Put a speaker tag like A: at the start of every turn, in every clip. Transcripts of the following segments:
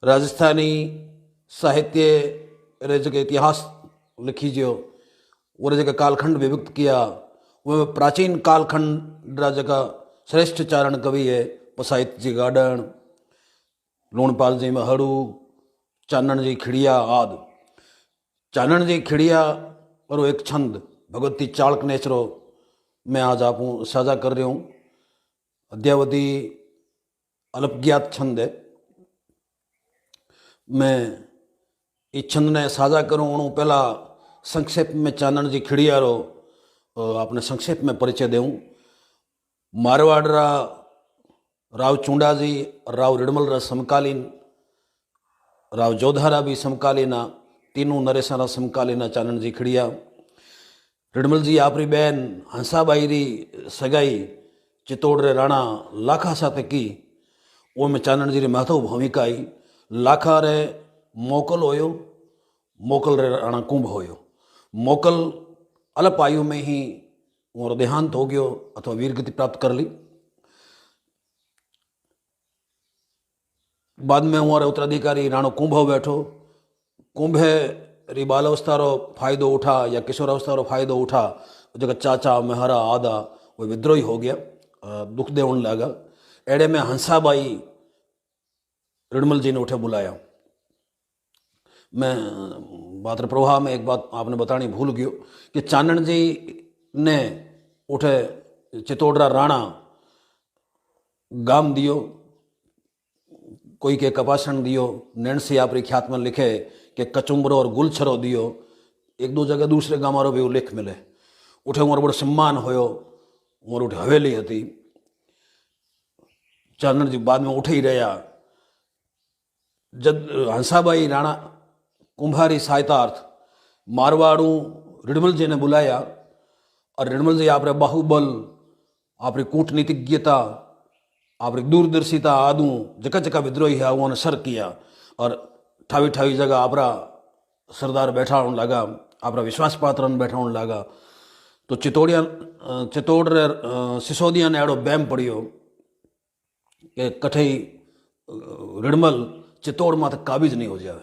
A: राजस्थानी साहित्य रे जगह इतिहास लिखी जो वो जगह कालखंड विभक्त किया वो प्राचीन कालखंड रा जगह श्रेष्ठ चारण कवि है पसाइत जी गार्डन लूणपाल जी महड़ू चानण जी खिड़िया आदि। चानण जी खिड़िया और एक छंद भगवती चाणक नेचरो मैं आज आप साझा कर रही हूँ। अद्यावधि अल्पज्ञात छंद है। मैं इस छंद ने साझा करूँ उन पहला संक्षेप में चानण जी खिड़िया रो आपने संक्षेप में परिचय दूँ। मारवाड़ रा राव चूंडा जी राव रिडमल रा समकालीन राव जोधारा भी समकालीन तीनों नरेशा समकालीन चानण जी खिड़िया। रिडमल जी आपरी बहन हंसाबाई री सगाई चित्तौड़ रे राणा लाखा साथे की वो में चानण जी री महत्व भूमिका आई। लाखा रे मोकल होयो मोकल रे राणा कुंभ होयो। मोकल अल्प आयु में ही वो देहांत हो गयो अथवा वीरगति प्राप्त कर ली। बाद में हमारे उत्तराधिकारी राणो कुंभ बैठो। कुंभे री बाल अवस्था रो फायदो उठा या किशोर अवस्था रो फायदो उठा जगह चाचा मेहरा आदा वो विद्रोही हो गया दुख देवन लगा। एड़े में हंसाबाई रिडमल जी ने उठे बुलाया। मैं बात प्रवाह में एक बात आपने बतानी भूल गयो कि चानण जी ने उठे चित्तौड़रा राणा गाम दियो कोई के कपासन दियो नैणसी आपरी ख्यात में लिखे कि कचुम्बरो और गुलछरो दियो एक दो जगह दूसरे गामारो भी उल्लेख मिले। उठे मोर बड़ो सम्मान होयो मोर उठे हवेली हती। चानण जी बाद में उठे ही रहा। जब हंसाबाई राणा कुंभारी सहायतार्थ मारवाड़ू रिडमल जी ने बुलाया और रिडमल जी आप बाहुबल आपरी कूटनीतिज्ञता आपरी दूरदर्शिता आदू जगह जगह विद्रोही है उन्होंने सर किया और ठावी ठावी जगह आपरा सरदार बैठा होने लगा आपरा विश्वास पात्र बैठा होने लगा। तो चित्तौड़ सिसोदिया ने एड़ो बैम पड़ियो कि कठे रिडमल चित्तौड़ माथे काबिज नहीं हो जाए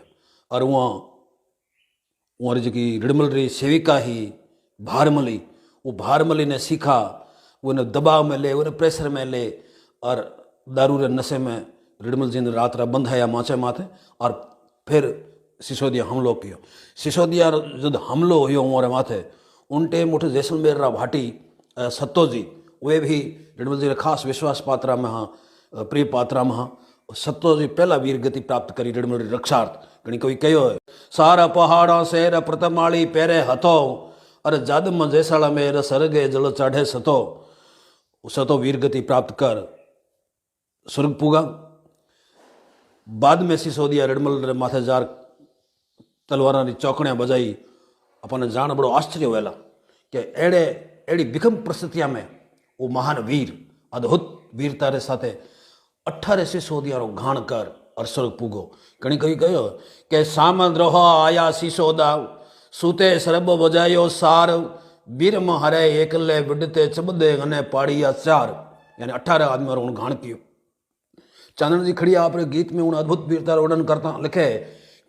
A: और वहाँ जी रिडमल री सेविका ही भारमली वो भारमली ने सीखा वो ने दबाव में ले उन्हें प्रेशर में ले और दारू रे नशे में रिडमल जी ने रात रा बंधाया माचे माथे और फिर सिसोदिया हमलो कियो। सिसोदिया जब हमलो हुयो हमारे माथे उन टेम उठे जैसलमेर रा भाटी सत्तो जी वे भी रिडमल जी रे खास विश्वास पात्रा में हाँ प्रिय पात्रा में हाँ सत्तो जी पहला वीर गति प्राप्त करी रिडमल री रक्षार्थ घणी कोई कहो है सारा पहाड़ा शेर प्रतमाली पेरे हथो अरे जादम जैसाला मेर सरगे जल चढ़े सतो वीर गति प्राप्त कर स्वर्ग पुगा। बाद में सिसोदिया रिडमल रे माथे जार तलवारा री चौकड़ियाँ बजाई अपन जान बड़ो आश्चर्य हुएला कि एड़े एड़ी विषम परिस्थितियां में वो महान वीर अद्भुत वीरता रे साथे 18 सिसोदिया रो घाण कर और स्वर्ग पुगो। कणी कही कहो कि सामद्रोह आया सिसोदा सूते सरब बजायो सार वीर हरे एकले बिडते चबदे गने पाड़िया चार यानी 18 आदमी और घाण कियो। चानण जी खड़िया अपने गीत में उन अद्भुत वीरता वर्णन करता लिखे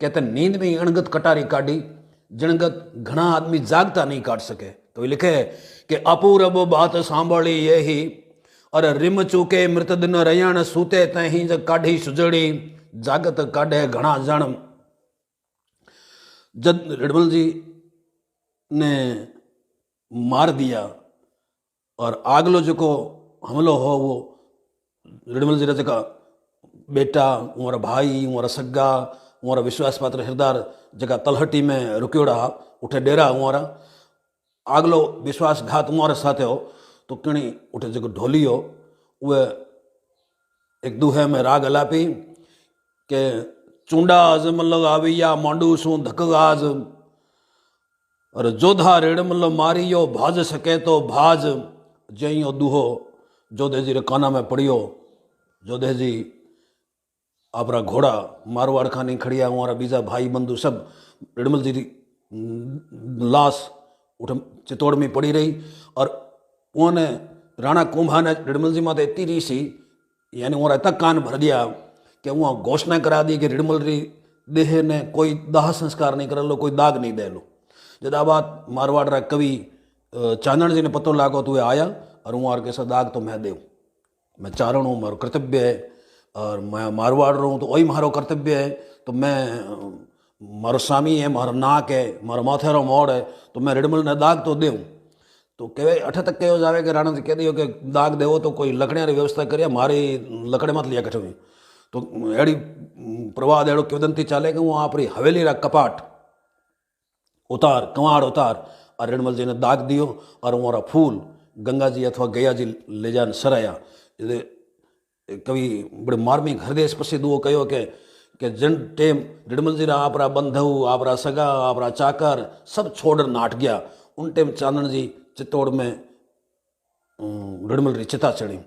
A: कहते नींद में अणगत कटारी काटी जिणगत घना आदमी जागता नहीं काट सके। तो लिखे कि अपूरब बात सांभली ये ही और रिम चूके मृत दिन रयण सूते तही ज काढ़ी सुजड़ी जागत काढ़े घना जण। जब रिडमल जी ने मार दिया और आगलो जो को हमलो हो वो रिडमल जी रा जका बेटा हमारा भाई हमारा सग्गा हमारा विश्वास पात्र हिरदार जगह तलहटी में रुकियोड़ा उठे डेरा हमारा आगलो विश्वासघात हमारे साथ हो तो कणी उठे जगह ढोली हो वह एक दूहे में राग अलापी के चूंडा मतलब आविया मांडू सू धकगाज और जोधा रिडमल मारियो भाज सके तो भाज जइयो दूहो जोधे जी रे काना में पड़ियो। जोधे जी आपरा घोड़ा मारवाड़ खानी खड़िया हमारा बीजा भाई बंधु सब रिडमल जी लाश उठ चित्तौड़ में पड़ी रही और उन्होंने राणा कुंभा ने रिडमल जी माते इतनी रीसी यानी हमारा इतना कान भर दिया कि वहाँ घोषणा करा दी कि रिडमल री देह ने कोई दाह संस्कार नहीं कर लो, कोई दाग नहीं दे लो। जदा बात मारवाड़ रा कवि चांदन जी ने पतो लागो तो वे आया और वहाँ और कैसा दाग तो मैं देव, मैं चारण हूँ, मारो कर्तव्य है, और मैं मारवाड़ रहा हूँ तो वही मारो कर्तव्य है, तो मैं मारो स्वामी है, मारो नाक है, मारो माथे रो मोड़ है, तो मैं रिडमल ने दाग तो देव। तो कहे अठ तक कहो जावे कि राणा जी कह दियो कि दाग देवो तो कोई लकड़िया री व्यवस्था करिए, मारी लकड़े मत लिया कठवी। तो अड़ी प्रवाद अड़ो किवदंती चाले कि वहाँ अपनी हवेली रा कपाट उतार, कंवाड़ उतार, और रिडमल जी ने दाग दियो और वहाँ फूल गंगा जी अथवा गया जी ले जान सराया। कवि बड़े मार्मिक हृदय प्रसिद्ध वो कहो कि जन टेम रिडमल जी रा आपरा बंधु, आपरा सगा, आपरा चाकर सब छोड़ नाट गया, उन टेम चांदन जी चित्तौड़ में रिडमल री चिता चढ़ी।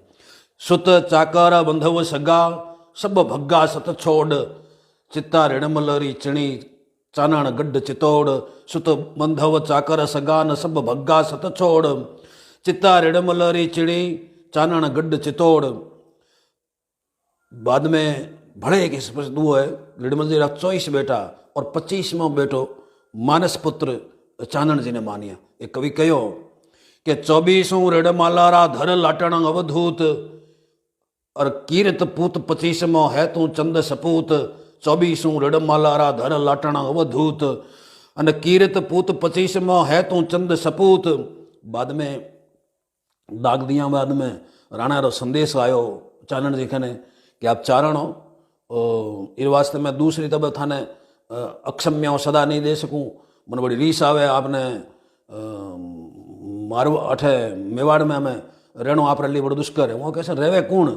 A: सुत चाकर बंधव सगा सब भग्गा सत छोड़, चित्ता रिडमल री चिणी चानण गड्ढ चित्तौड़। सुत बंधव चाकर सगा न सब भग्गा सत छोड़, चित्ता रिडमल री चिणी चानण गड्ढ चित्तौड़। बाद में भले एक स्पष्ट हुआ है, रिडमल जी रा 24 बेटा और 25वां बेटो मानस पुत्र चानन जी ने मानिया। एक कवि कहो कि 24 रिडमाला रा धर लाटण अवधूत, और कीरत पूत 25वां है तू चंद सपूत। 24 रिडमाला रा धर लाटण अवधूत, अन कीरत पूत 25वां है तू चंद सपूत। बाद में दाग दिया, बाद में राणा रो संदेश आयो चानन जी कने कि आप चारण हो, इस वास्ते मैं दूसरी तब थाने अक्षम्याओं सदा नहीं दे सकूँ, मन बड़ी रीस आवे आपने मारो अठे मेवाड़ में हमें रहनो आप लिए बड़ो दुष्कर है। वो कैसे रेवे कौन,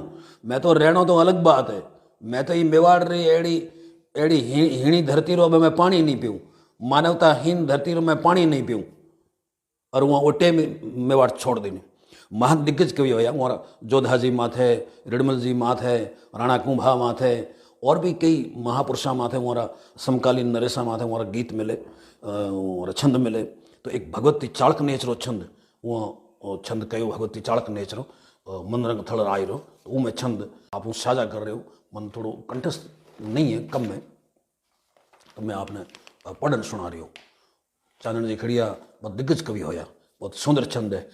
A: मैं तो रहनो तो अलग बात है, मैं तो ये मेवाड़ रही एड़ी एड़ी हीणी धरती रो मैं पानी नहीं पीऊँ, मानवताहीन धरती रो मैं पानी नहीं पीऊँ, और वहाँ ओटे मेवाड़ छोड़ देने। महान दिग्गज कवि होया मोरा जोधा जी माथे, रिडमल जी माथे, राणा कुंभा माथे, और भी कई महापुरुषा माथे मोरा समकालीन नरेशा माथे मोरा गीत मिले और छंद मिले। तो एक भगवती चाड़क नेचरो छंद, वो छंद कहो भगवती चाड़क नेचरो मनरंग थड़ आई रो, तो वो मैं छंद आप साझा कर रहे हो, मन थोड़ो कंठस्थ नहीं है, कम में, तो मैं आपने पढ़न सुना रही हूँ। चांदन जी खड़िया बहुत दिग्गज कवि होया, बहुत सुंदर छंद है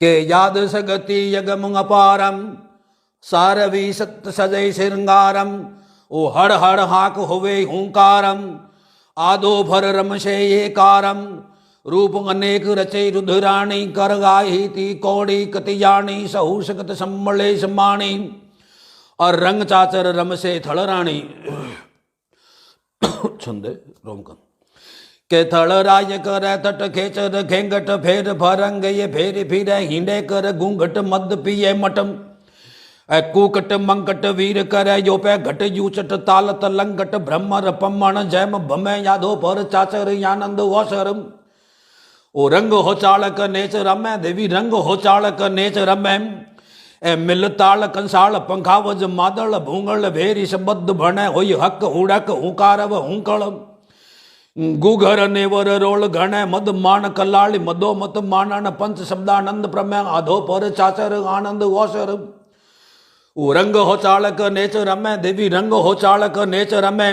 A: के याद सगति यगम अपारम सारवी सत्य सजय श्रृंगारम। ओ हर हर हाक होवे हुंकारम आदो भर रमशे ये कारम। रूप अनेक रचे रुद्राणी कर गाही ती कौड़ी कतियाणी सहू सकत सम्मले समाणी। और रंग चाचर रमसे थड़राणी छंदे रोमकन के थड़ राय कर तट खेचर घेंगट फेर भरंग ये फेर फिर हिंडे कर घूंघट मद पिए मटम। कूकट मंकट वीर कर यो पे घट यूचट ताल तलंगट ब्रह्मर पम्मण जैम भमे यादो पर चाचर आनंद वसर। ओ रंग हो चालक नेच रमै देवी रंग हो चालक नेच रमै। ए मिल ताल कंसाल पंखावज मादल भूंगल भेरी सबद्ध भणे होई हक हुड़क हुकारव हुंकल। गुघर नेवर रोल घणे मद मान कलाली मदो मत मानन पंच शब्दानंद प्रमेय आधो पर चाचर आनंद वसर। ओ रंग हो चालक नेच रमै देवी रंग हो चालक नेच रमै।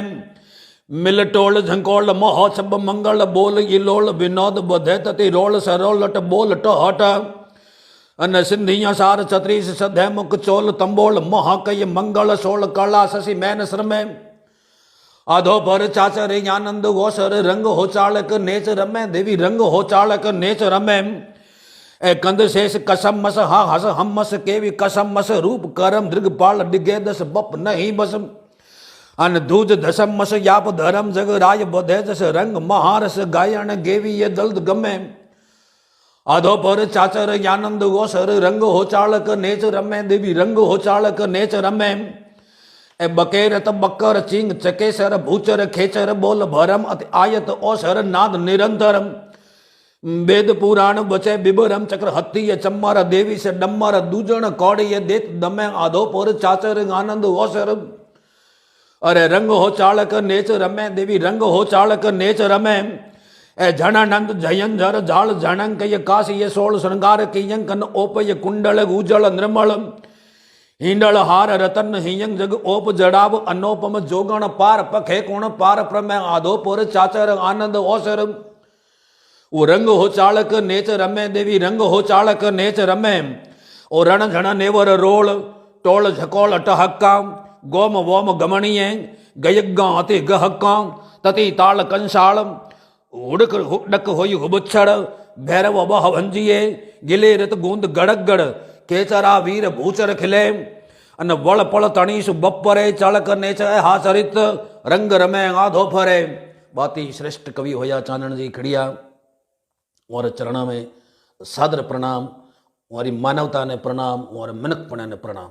A: मिल टोल झंकोल मोह सब मंगल बोल इलोल विनोद बधे तति रोल सरोलट बोल टहट। अन सिंधिया सार छत्रीस सधे मुख चोल तंबोल महाकय मंगल सोल कला शशि मैन श्रमे। आधो पर चाचर आनंद वसर रंग हो चालक नेच रमै देवी रंग हो चालक नेच रमै। ए कंद शेष कसम मस हा हस हम मस केवी कसम मस रूप करम दृगपाल डिगे दस बप नहीं बस। अन दूज दसम मस याप धर्म जग राय बधे दस रंग महारस गायन गेवी ये दल्द गमे। आधो पर चाचर आनंद वसर रंग हो चालक नेच रमै देवी रंग हो चालक नेच रमै। ए बकेर त बकर चिंग चकेसर भूचर खेचर बोल भरम अति आयत ओसर नाद निरंतरम। वेद पुराण बचे बिबरम चक्र हत्ती चम्मर देवी से डम्मर दूजन कौड़ी देत दमे आधो पर चाचर आनंद ओसर। अरे रंग हो चालक नेच रमै देवी रंग हो चालक नेच रमै। ए झणानंद जयंझर झाल झणंक ये काश ये सोल श्रृंगार कियंकन ओपय कुंडल उजल निर्मल। हींडल हार रतन हियंग जग ओप जड़ाव अनोपम जोगण पार पखे कोण पार प्रमेय आधोपुर चाचर आनंद ओसर। वो रंग हो चालक नेच रमे देवी रंग हो चालक नेच रमे। ओ रण झण नेवर रोल टोल झकोल टहक्का गोम वोम गमणीय गयग्गा अति गहक्का तति ताल कंसाल हुड़क हुडक होई हुबुच्छड़ भैरव बह भंजिए गिले रत गूंद गड़क गड़ केचरा वीर भूचर खिले अन वल पल तणीस बपरे चालक नेच हा चरित रंग रमे आधो फरे। बाती श्रेष्ठ कवि होया चानण जी खड़िया और चरण में सादर प्रणाम, हमारी मानवता ने प्रणाम और मिनकपणे ने प्रणाम।